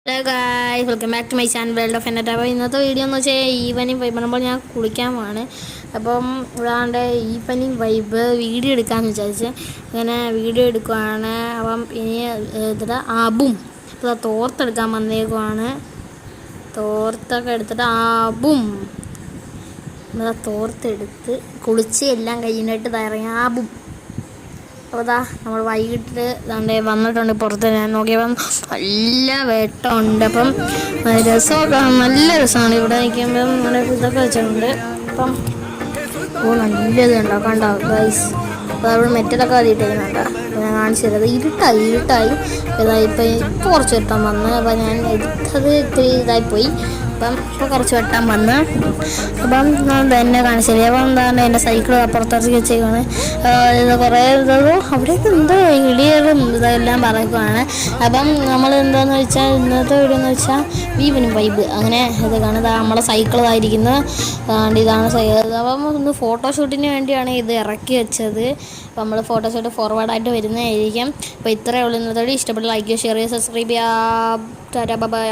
Hello guys, welcome back to my channel world of entertainment. അപ്പോൾ ഇന്നത്തെ video എന്ന് വെച്ചാൽ ഈവനിങ് വൈബ് പറയുമ്പോൾ ഞാൻ കുളിക്കാൻ പോവാണ്. അപ്പം ഇതാണ്ട് ഈവനിങ് വൈബ് വീഡിയോ എടുക്കാമെന്ന് വിചാരിച്ച് അങ്ങനെ വീഡിയോ എടുക്കുവാണ്. അപ്പം ഇനി ഇതിട്ട് ആബും ഇപ്പോൾ തോർത്തെടുക്കാൻ വന്നേക്കുവാണ്. തോർത്തൊക്കെ എടുത്തിട്ട് ആബും തോർത്തെടുത്ത് കുളിച്ച് എല്ലാം കഴിഞ്ഞിട്ട് ഇറങ്ങി ആബും. അപ്പോൾ നമ്മൾ വൈകിട്ട് വന്നിട്ടുണ്ട്. പുറത്ത് ഞാൻ നോക്കിയപ്പം നല്ല വെട്ടമുണ്ട്. അപ്പം രസമൊക്കെ നല്ല രസമാണ്. ഇവിടെ നിൽക്കുമ്പം നല്ല ഇതൊക്കെ വെച്ചിട്ടുണ്ട്. അപ്പം നല്ല ഇതുണ്ടോ കണ്ടോ ഗൈസ്. അപ്പോൾ അവിടെ മെറ്റലൊക്കെ അതിട്ടിരുന്നുണ്ടോ. അപ്പോൾ ഞാൻ കാണിച്ചു തരാം. അത് ഇരുട്ടായി ഇപ്പം കുറച്ച് വെട്ടം വന്ന്. അപ്പോൾ ഞാൻ എടുത്തത് ഇത്തിരി ഇതായിപ്പോയി. അപ്പം ഇപ്പോൾ കുറച്ച് വെട്ടം വന്ന്. അപ്പം തന്നെ കാണിച്ചു തരാം. അപ്പം എന്താണ് എൻ്റെ സൈക്കിൾ അപ്പുറത്തേക്ക് വെച്ചേക്കാണ്. ഇത് കുറേ അവിടേക്ക് എന്തോ ഇടിയറും ഇതെല്ലാം പറയുകയാണ്. അപ്പം നമ്മൾ എന്താണെന്ന് വെച്ചാൽ ഇന്നത്തെ വീഡിയോ എന്ന് വെച്ചാൽ ഈവനിങ് വൈബ് അങ്ങനെ ഇത് കാണുന്നത്. നമ്മളെ സൈക്കിൾ ആയിരിക്കുന്നത് ഇതാണ് സൈക്കിൾ. അപ്പം ഒന്ന് ഫോട്ടോഷൂട്ടിന് വേണ്ടിയാണ് ഇത് ഇറക്കി വെച്ചത്. അപ്പോൾ നമ്മൾ ഫോട്ടോഷൂട്ട് ഫോർവേഡായിട്ട് വരുന്നതായിരിക്കും. അപ്പോൾ ഇത്രയേ ഉള്ളൂ ഇന്നത്തോടെ. ഇഷ്ടപ്പെട്ട ലൈക്ക് ചെയ്യുക, ഷെയർ ചെയ്യുക, സബ്സ്ക്രൈബ് ചെയ്യുക. Tata bye bye.